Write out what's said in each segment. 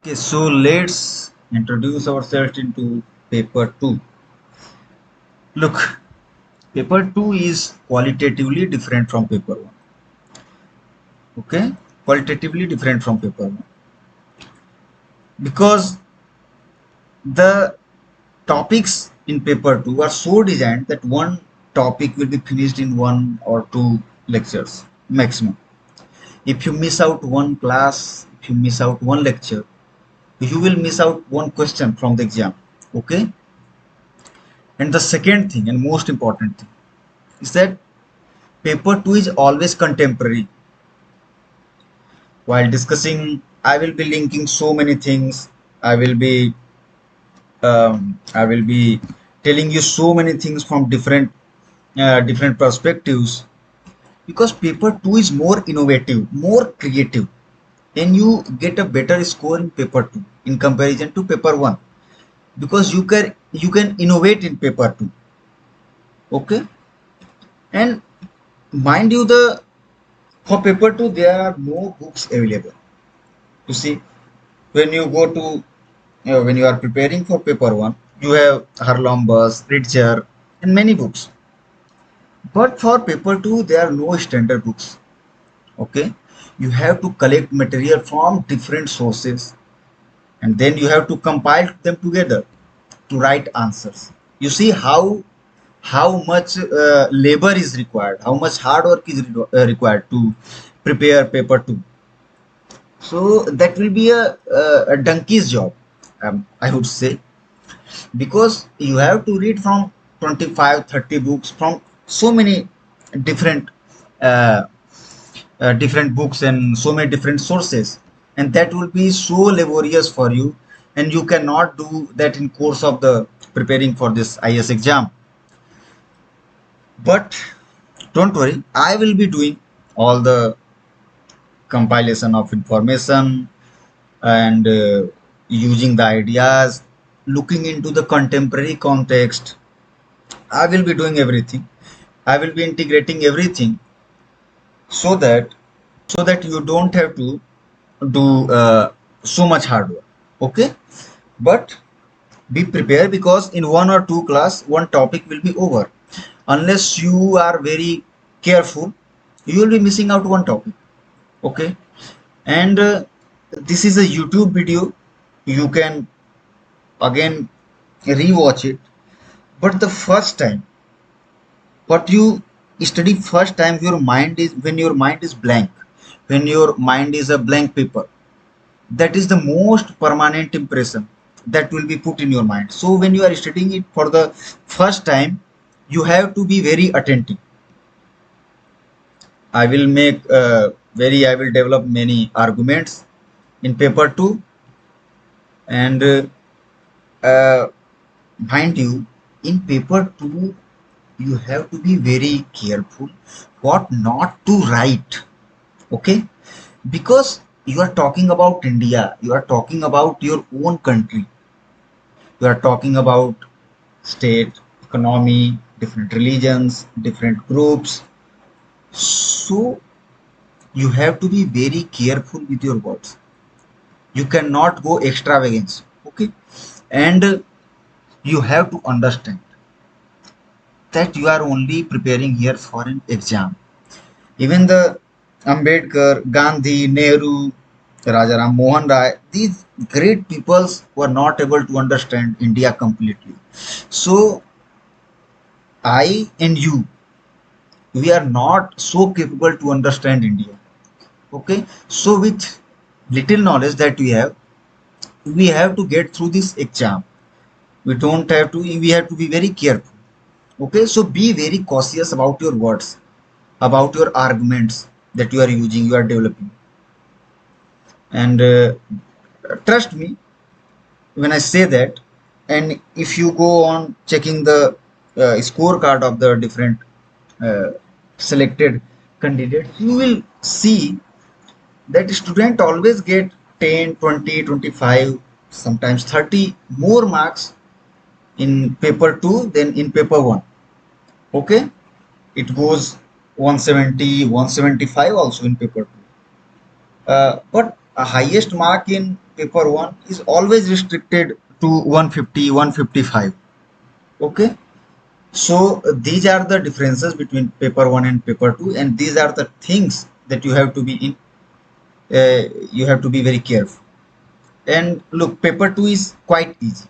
Okay, so let's introduce ourselves into paper 2. Look, paper 2 is qualitatively different from paper 1. Okay, qualitatively different from paper 1 because the topics in paper 2 are so designed that one topic will be finished in one or two lectures maximum. If you miss out one class, if you miss out one lecture, you will miss out one question from the exam. Okay, and the second thing and most important thing is that paper 2 is always contemporary. While discussing, I will be linking so many things. I will be I will be telling you so many things from different perspectives because paper 2 is more innovative, more creative, and you get a better score in paper 2 in comparison to paper 1 because you can innovate in paper 2. Okay, and mind you, the for paper 2 there are no books available. You see, when you go to when you are preparing for paper 1, you have Harlambus, Ritzer, and many books. But for paper 2 there are no standard books. Okay, you have to collect material from different sources, and then you have to compile them together to write answers. You see how much labor is required, how much hard work is required to prepare paper 2. So that will be a donkey's job, I would say, because you have to read from 25-30 books from so many different uh, different books and so many different sources, and that will be so laborious for you, and you cannot do that in course of the preparing for this IS exam. But don't worry, I will be doing all the compilation of information and using the ideas, looking into the contemporary context. I will be doing everything. I will be integrating everything so that you don't have to do so much hard work. Okay, but be prepared because in one or two class one topic will be over. Unless you are very careful, you will be missing out one topic. Okay, and this is a YouTube video. You can again rewatch it, but the first time what you study first time, your mind is when your mind is blank, when your mind is a blank paper, that is the most permanent impression that will be put in your mind. So when you are studying it for the first time, you have to be very attentive. I will develop many arguments in paper 2, and uh, mind you, in paper 2 you have to be very careful what not to write. Okay, because you are talking about India, you are talking about your own country, you are talking about state, economy, different religions, different groups. So you have to be very careful with your words. You cannot go extravagance. Okay, and you have to understand that you are only preparing here for an exam. Even the Ambedkar, Gandhi, Nehru, Rajaram Mohan Rai, these great peoples were not able to understand India completely. So I and you, we are not so capable to understand India. Okay, so with little knowledge that we have to get through this exam. We don't have to. We have to be very careful. Okay, so be very cautious about your words, about your arguments that you are using, you are developing, and trust me when I say that. And if you go on checking the scorecard of the different uh, selected candidates, you will see that student always get 10, 20, 25, sometimes 30 more marks in paper 2 than in paper 1. Okay, it goes 170, 175 also in paper 2. But a highest mark in paper 1 is always restricted to 150, 155. Okay. So these are the differences between paper 1 and paper 2, and these are the things that you have to be in. You have to be very careful. And look, paper 2 is quite easy.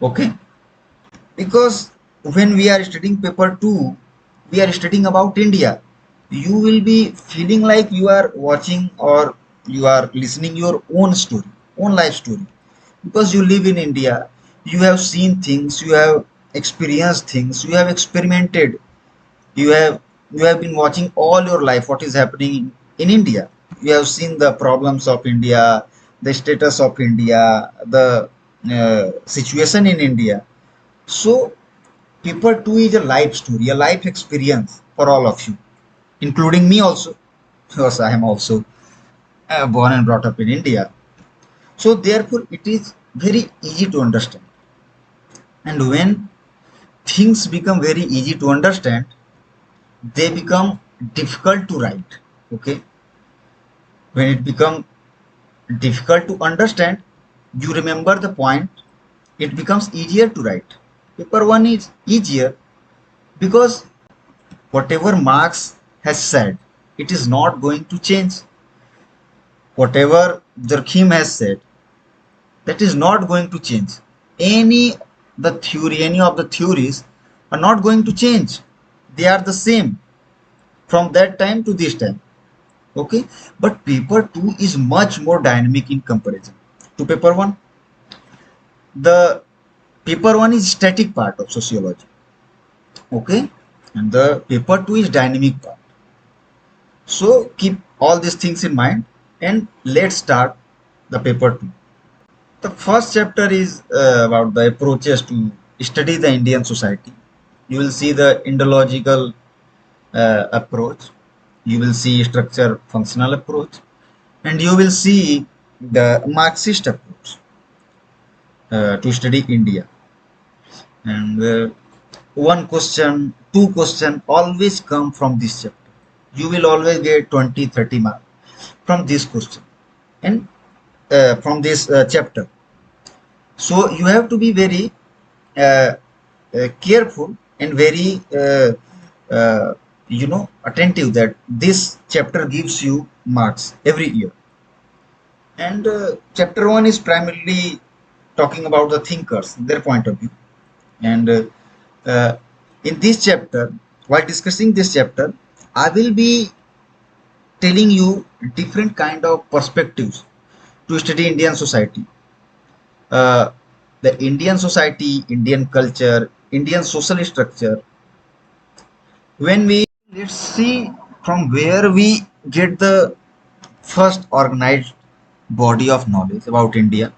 Okay, because when we are studying paper 2, we are studying about India. You will be feeling like you are watching or you are listening your own story, own life story, because you live in India. You have seen things, you have experienced things, you have experimented, you have you have been watching all your life what is happening in India. You have seen the problems of India, the status of India, the situation in India. So paper 2 is a life story, a life experience for all of you, including me also, because I am also born and brought up in India. So therefore it is very easy to understand. And when things become very easy to understand, they become difficult to write. Okay, when it becomes difficult to understand, you remember the point, it becomes easier to write. Paper 1 is easier because whatever Marx has said, it is not going to change. Whatever Durkheim has said, that is not going to change. Any of the theories are not going to change. They are the same from that time to this time. Okay, but paper 2 is much more dynamic in comparison to paper 1. The paper 1 is static part of sociology. Okay, and the paper 2 is dynamic part. So keep all these things in mind and let's start the paper 2. The first chapter is about the approaches to study the Indian society. You will see the Indological approach, you will see structure functional approach, and you will see the Marxist approach to study India. And one question, two question always come from this chapter. You will always get 20, 30 marks from this question and from this chapter. So you have to be very careful and very attentive that this chapter gives you marks every year. And chapter 1 is primarily talking about the thinkers, their point of view. And uh, in this chapter, while discussing this chapter, I will be telling you different kind of perspectives to study Indian society. Uh, the Indian society, Indian culture, Indian social structure. When we let's see from where we get the first organized body of knowledge about India.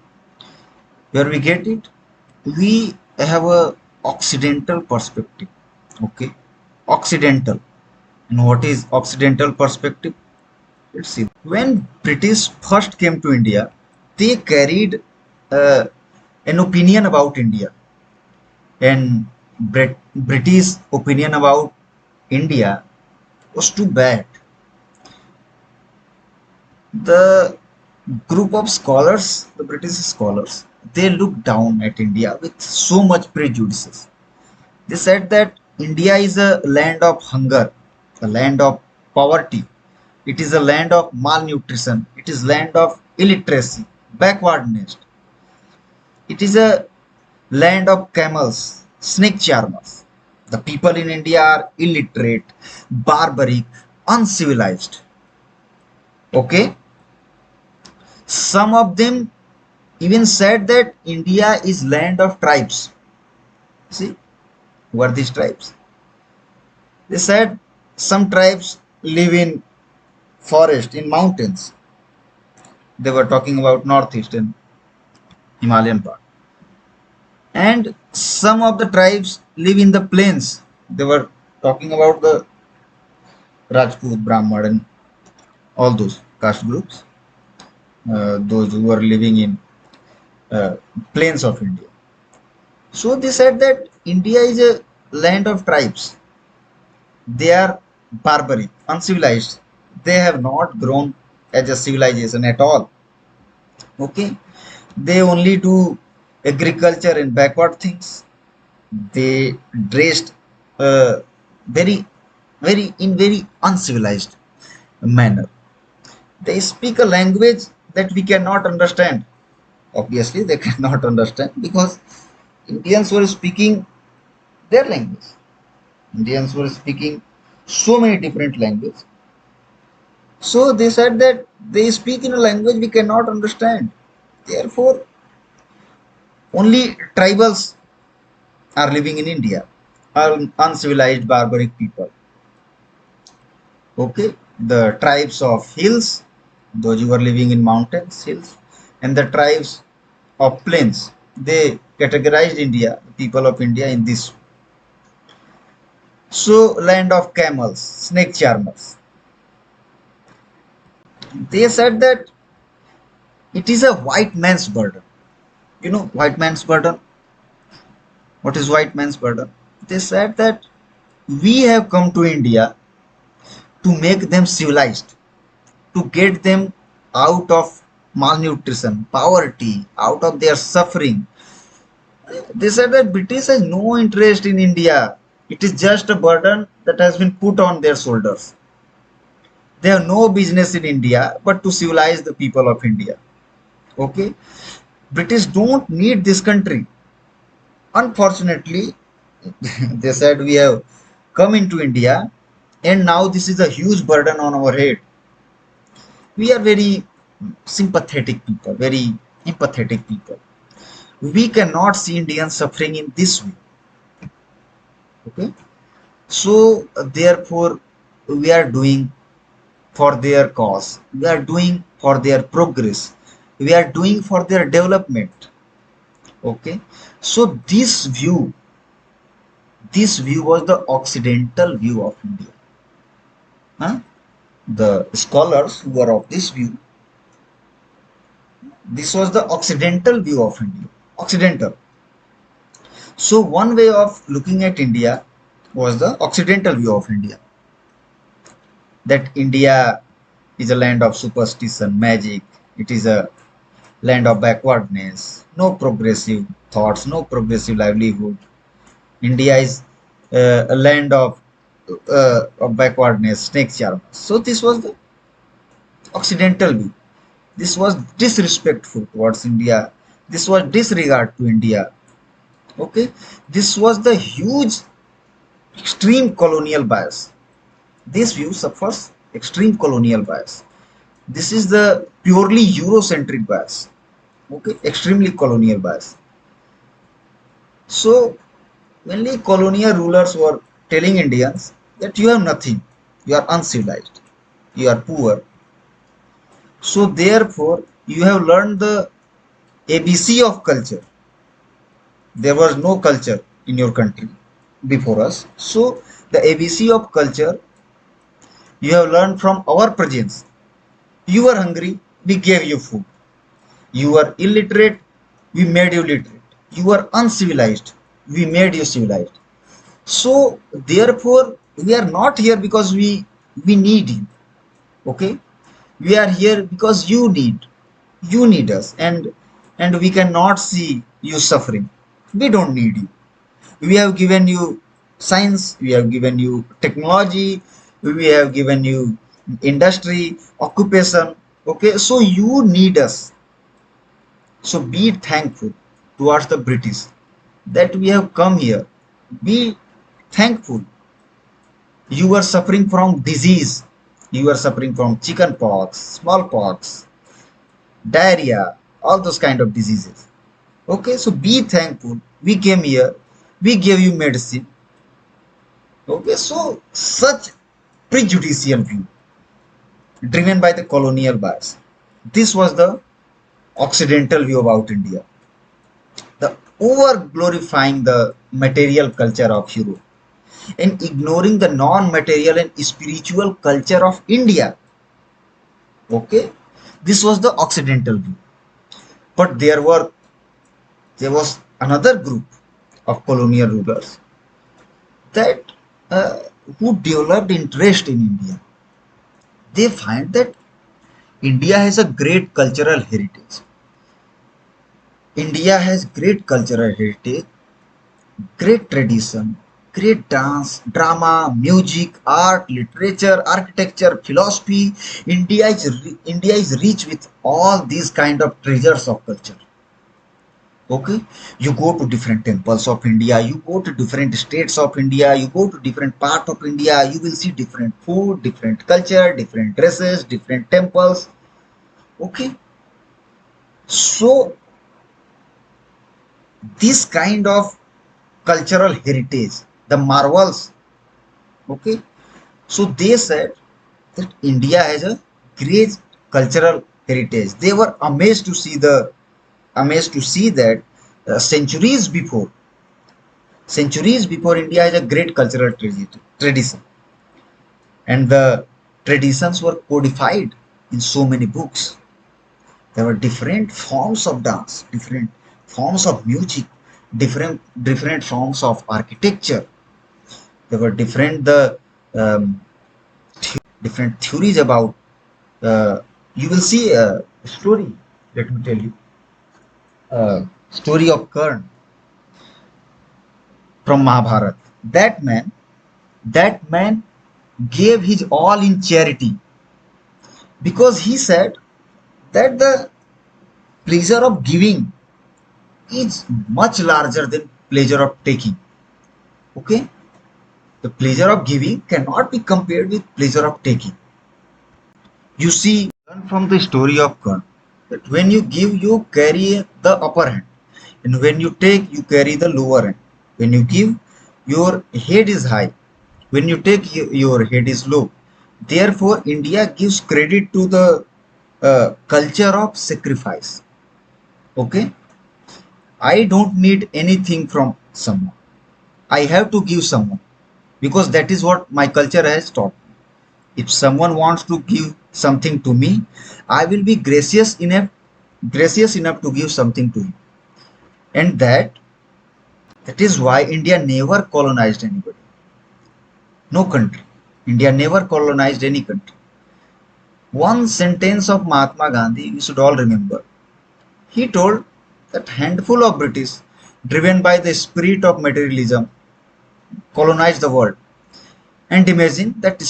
Where we get it, we have a Occidental perspective. Okay, Occidental. And what is Occidental perspective? Let's see. When British first came to India, they carried uh, an opinion about India, and British opinion about India was too bad. The group of scholars, the British scholars, they looked down at India with so much prejudices. They said that India is a land of hunger, a land of poverty. It is a land of malnutrition. It is land of illiteracy, backwardness. It is a land of camels, snake charmers. The people in India are illiterate, barbaric, uncivilized. Okay? Some of them even said that India is land of tribes. See, who are these tribes? They said some tribes live in forest, in mountains. They were talking about northeast and Himalayan part. And some of the tribes live in the plains. They were talking about the Rajput, Brahman, and all those caste groups. Those who were living in uh, plains of India. So they said that India is a land of tribes. They are barbaric, uncivilized. They have not grown as a civilization at all. Okay, they only do agriculture and backward things. They dressed uh, very, very uncivilized manner. They speak a language that we cannot understand. Obviously, they cannot understand because Indians were speaking their language. Indians were speaking so many different languages. So they said that they speak in a language we cannot understand. Therefore, only tribals are living in India, are uncivilized barbaric people. Okay, the tribes of hills, those who are living in mountains, hills, and the tribes of plains. They categorized India, the people of India, in this. So, land of camels, snake charmers. They said that it is a white man's burden. You know, white man's burden. What is white man's burden? They said that we have come to India to make them civilized, to get them out of malnutrition, poverty, out of their suffering. They said that British has no interest in India. It is just a burden that has been put on their shoulders. They have no business in India but to civilize the people of India. Okay? British don't need this country. Unfortunately, they said we have come into India and now this is a huge burden on our head. We are very sympathetic people, very empathetic people. We cannot see Indians suffering in this way. Okay, so therefore we are doing for their cause. We are doing for their progress. We are doing for their development. Okay, so this view was the Occidental view of India. Huh? The scholars who were of this view, this was the Occidental view of India. Occidental. So one way of looking at India was the Occidental view of India. That India is a land of superstition, magic. It is a land of backwardness, no progressive thoughts, no progressive livelihood. India is a land of backwardness, snake charmers. So this was the Occidental view. This was disrespectful towards India. This was disregard to India. Okay, this was the huge extreme colonial bias. This view suffers extreme colonial bias. This is the purely Eurocentric bias. Okay, extremely colonial bias. So, mainly colonial rulers were telling Indians that you have nothing, you are uncivilized, you are poor. So, therefore, you have learned the ABC of culture. There was no culture in your country before us. So, the ABC of culture you have learned from our presence. You were hungry, we gave you food. You were illiterate, we made you literate. You were uncivilized, we made you civilized. So therefore, we are not here because we need you. Okay, we are here because you need us, and we cannot see you suffering. We don't need you. We have given you science, we have given you technology, we have given you industry, occupation. Okay, so you need us. So be thankful towards the British that we have come here. Be thankful. You were suffering from disease. You were suffering from chicken pox, smallpox, diarrhea, all those kind of diseases. Okay, so be thankful. We came here. We gave you medicine. Okay, so such prejudicial view driven by the colonial bias. This was the Occidental view about India. The over glorifying the material culture of Europe and ignoring the non-material and spiritual culture of India. Okay, this was the Occidental view. But there was another group of colonial rulers that who developed interest in India. They find that India has a great cultural heritage. India has great cultural heritage, great tradition, great dance, drama, music, art, literature, architecture, philosophy. India is rich with all these kind of treasures of culture. Okay, you go to different temples of India, you go to different states of India, you go to different part of India, you will see different food, different culture, different dresses, different temples. Okay, so this kind of cultural heritage, the marvels. Okay, so they said that India has a great cultural heritage. They were amazed to see that centuries before India has a great cultural tradition, and the traditions were codified in so many books. There were different forms of dance, different forms of music, different forms of architecture. There were um, different theories about. You will see a story. Let me tell you, story of Karn from Mahabharata. That man gave his all in charity because he said that the pleasure of giving is much larger than pleasure of taking. Okay, the pleasure of giving cannot be compared with pleasure of taking. You see, learn from the story of Karna that when you give, you carry the upper hand, and when you take, you carry the lower hand. When you give, your head is high. When you take, your head is low. Therefore, India gives credit to the culture of sacrifice. Okay, I don't need anything from someone. I have to give someone because that is what my culture has taught. If someone wants to give something to me, I will be gracious enough to give something to him. And that is why India never colonized anybody. No country. India never colonized any country. One sentence of Mahatma Gandhi we should all remember. He told that handful of British, driven by the spirit of materialism, colonized the world. And imagine that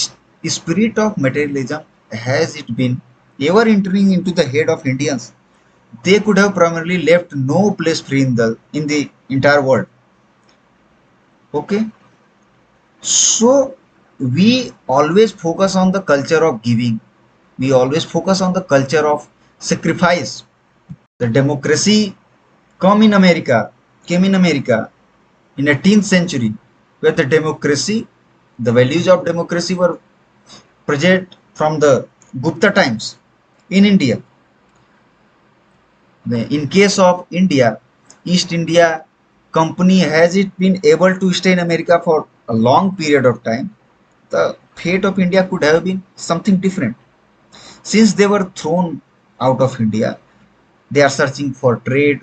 spirit of materialism, has it been ever entering into the head of Indians, they could have primarily left no place free in the entire world. Okay, so we always focus on the culture of giving. We always focus on the culture of sacrifice. The democracy come in America, came in America in 18th century, where the values of democracy were present from the Gupta times in India. In case of India, East India Company, has it been able to stay in America for a long period of time, the fate of India could have been something different. Since they were thrown out of India, they are searching for trade.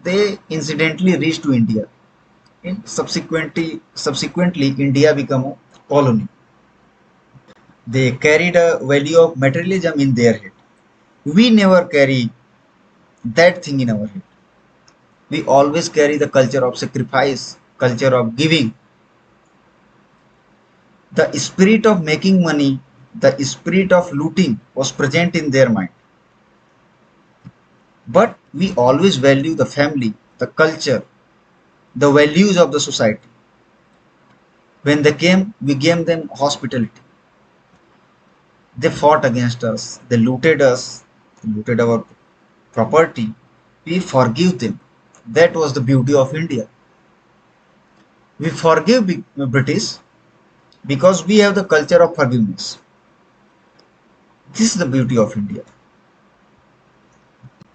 They incidentally reached to India. And subsequently, India became a colony. They carried a value of materialism in their head. We never carry that thing in our head. We always carry the culture of sacrifice, culture of giving, the spirit of making money, the spirit of looting was present in their mind. But we always value the family, the culture, the values of the society. When they came, we gave them hospitality. They fought against us, they looted our property. We forgive them. That was the beauty of India. We forgive British because we have the culture of forgiveness. This is the beauty of India.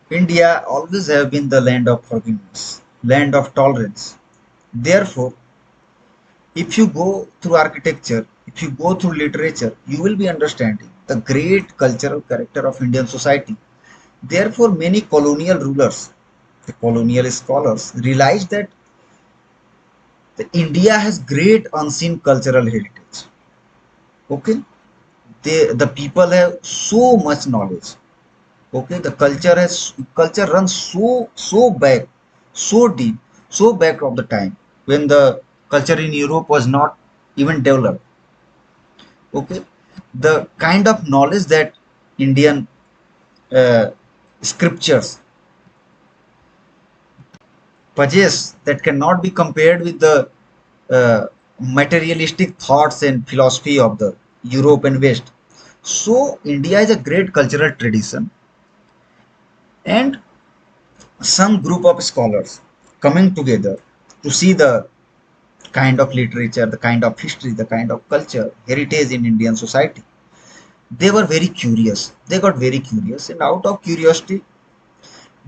India always have been the land of forgiveness, land of tolerance. Therefore, if you go through architecture, if you go through literature, you will be understanding the great cultural character of Indian society. Therefore, many colonial rulers, the colonial scholars, realized that the India has great unseen cultural heritage. Okay, the people have so much knowledge. Okay, the culture runs so back, so deep, so back of the time when the culture in Europe was not even developed. Okay, the kind of knowledge that Indian uh, scriptures possess that cannot be compared with the materialistic thoughts and philosophy of the Europe and West. So India is a great cultural tradition, and some group of scholars coming together to see the kind of literature, the kind of history, the kind of culture, heritage in Indian society. They were very curious. They got very curious, and out of curiosity,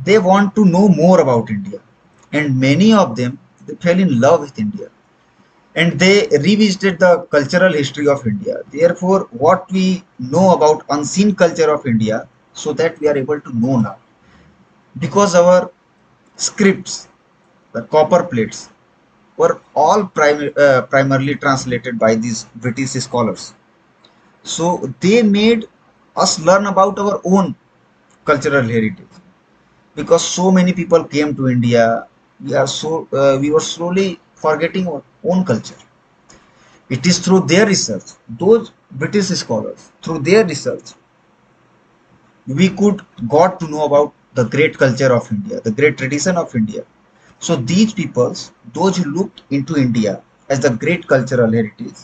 they want to know more about India. And many of them they fell in love with India, and they revisited the cultural history of India. Therefore, what we know about unseen culture of India, so that we are able to know now, because our scripts, the copper plates, were all primarily translated by these British scholars. So they made us learn about our own cultural heritage. Because so many people came to India, we were slowly forgetting our own culture. It is through their research, those British scholars, through their research, we could got to know about the great culture of India, the great tradition of India. So these peoples, those who looked into India as the great cultural heritage,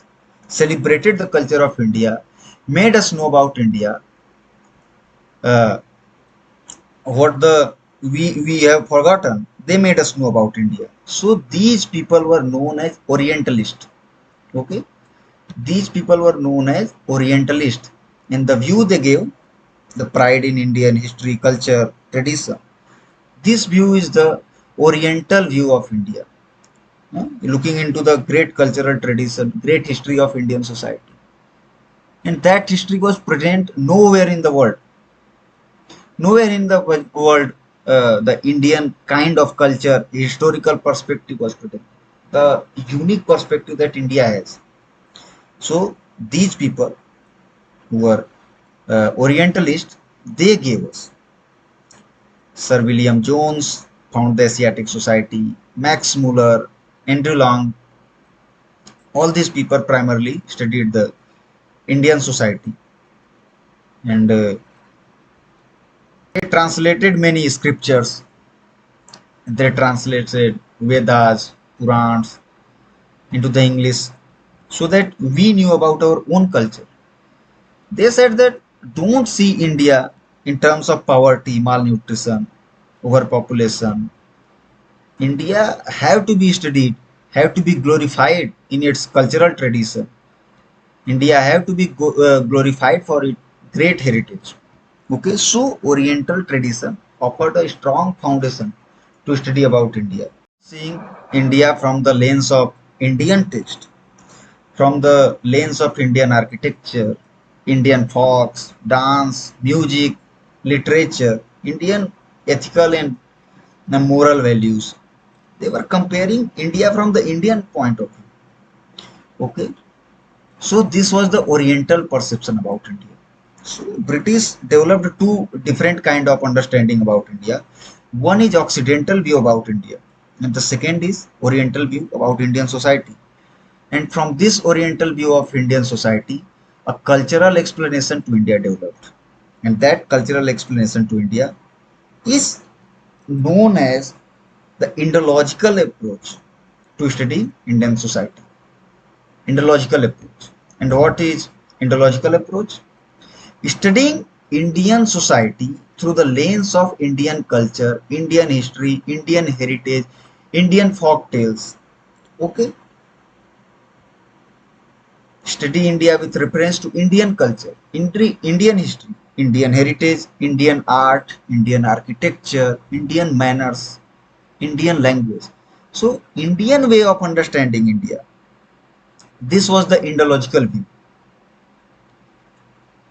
celebrated the culture of India, made us know about India, uh, what the we have forgotten. They made us know about India. So these people were known as Orientalist. Okay, these people were known as Orientalist, and the view they gave, the pride in Indian history, culture, tradition. This view is the Oriental view of India, looking into the great cultural tradition, great history of Indian society. And that history was present nowhere in the world. Nowhere in the world, the Indian kind of culture, historical perspective was present. The unique perspective that India has. So these people who were Orientalists, they gave us. Sir William Jones found the Asiatic Society, Max Muller, Andrew Long, all these people primarily studied the Indian society, and they translated many scriptures. They translated Vedas, Purans into the English so that we knew about our own culture. They said that don't see India in terms of poverty, malnutrition, overpopulation. India have to be studied, have to be glorified in its cultural tradition. India have to be glorified for its great heritage. Okay, so Oriental tradition offered a strong foundation to study about India. Seeing India from the lens of Indian taste, from the lens of Indian architecture, Indian folks, dance, music, literature, Indian ethical and moral values. They were comparing India from the Indian point of view. Okay, so this was the Oriental perception about India. So British developed two different kind of understanding about India. One is Occidental view about India, and the second is Oriental view about Indian society. And from this Oriental view of Indian society, a cultural explanation to India developed. And that cultural explanation to India is known as the Indological approach to study Indian society. Indological approach. And what is Indological approach? Studying Indian society through the lens of Indian culture, Indian history, Indian heritage, Indian folk tales. Okay, study India with reference to Indian culture, Indian history, Indian heritage, Indian art, Indian architecture, Indian manners, Indian language. So, Indian way of understanding India. This was the Indological view.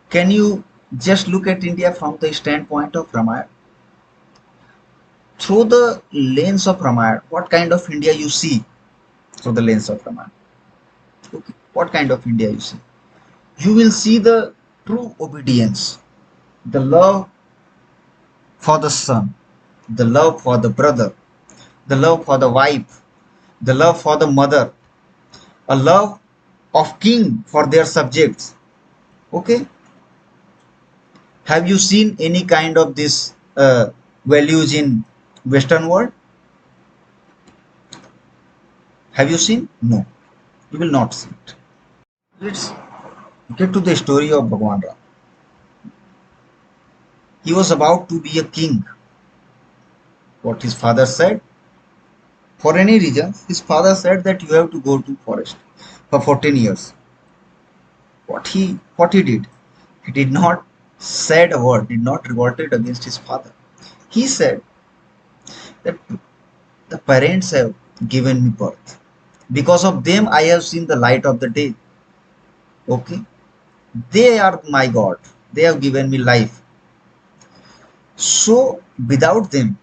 Can you just look at India from the standpoint of Ramayana? Through the lens of Ramayana, what kind of India you see through the lens of Ramayana? Okay. What kind of India you see? You will see the true obedience, the love for the son, the love for the brother, the love for the wife, the love for the mother, a love of king for their subjects. Okay, have you seen any kind of this values in Western world? Have you seen? No, you will not see it. Let's get to the story of Bhagwan Ram. He was about to be a king. What his father said, for any reason, his father said that you have to go to forest for 14 years. What he did, he did not said a word, did not revolted against his father. He said that the parents have given me birth. Because of them, I have seen the light of the day. Okay, they are my God. They have given me life. So without them,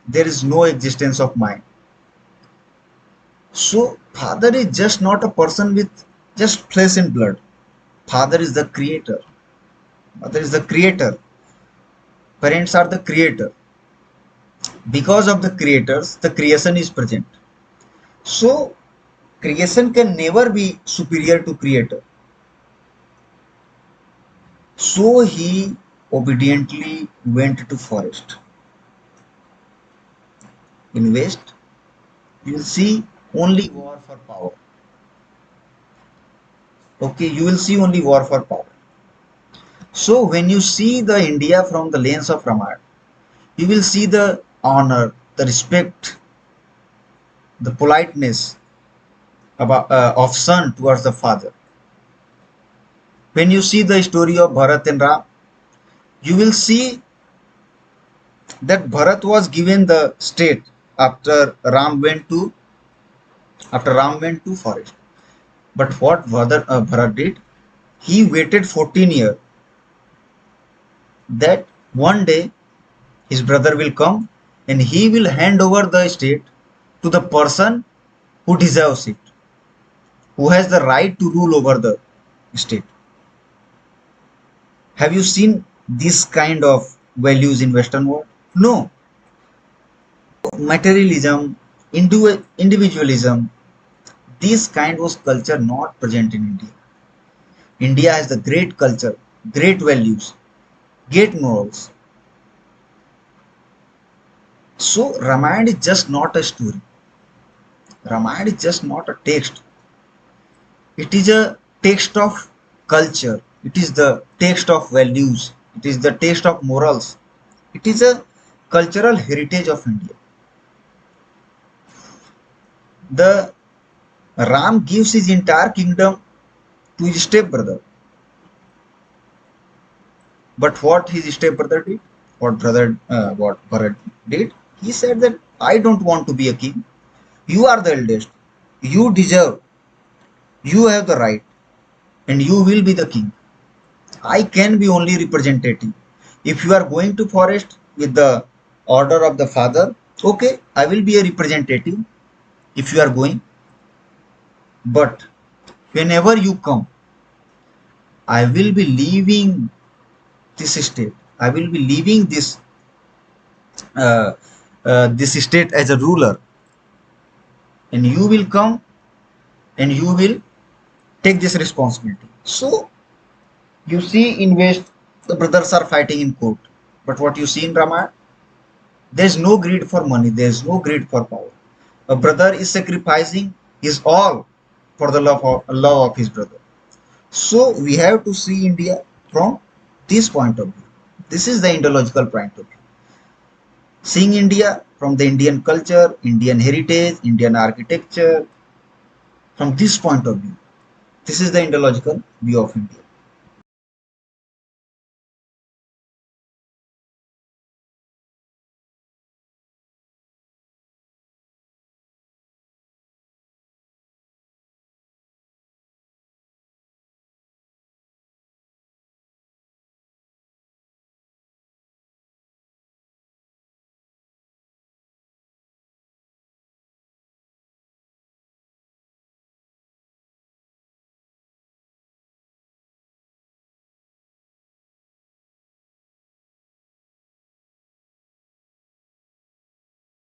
there is no existence of mine. So father is just not a person with just flesh and blood. Father is the creator. Mother is the creator. Parents are the creator. Because of the creators, the creation is present. So creation can never be superior to creator. So he obediently went to forest. In West, you will see only war for power. Okay, you will see only war for power. So when you see the India from the lens of Ramayana, you will see the honor, the respect, the politeness of son towards the father. When you see the story of Bharat and Ram, you will see that Bharat was given the state after Ram went to forest. But what Bharat did, he waited 14 years that one day his brother will come and he will hand over the state to the person who deserves it, who has the right to rule over the state. Have you seen this kind of values in Western world? No. Materialism, individualism, this kind of culture not present in India. India has the great culture, great values, great morals. So Ramayana is just not a story. Ramayana is just not a text. It is a text of culture. It is the text of values. It is the text of morals. It is a cultural heritage of India. The Ram gives his entire kingdom to his stepbrother. But what his stepbrother did, what Bharat did, he said that I don't want to be a king. You are the eldest. You deserve. You have the right, and you will be the king. I can be only representative. If you are going to forest with the order of the father, okay, I will be a representative if you are going. But whenever you come, I will be leaving this state. I will be leaving uh, this state as a ruler, and you will come and you will take this responsibility. So you see in West, the brothers are fighting in court. But what you see in Ramayana, there is no greed for money. There is no greed for power. A brother is sacrificing his all for the love of his brother. So we have to see India from this point of view. This is the Indological point of view. Seeing India from the Indian culture, Indian heritage, Indian architecture, from this point of view. This is the Indological view of India.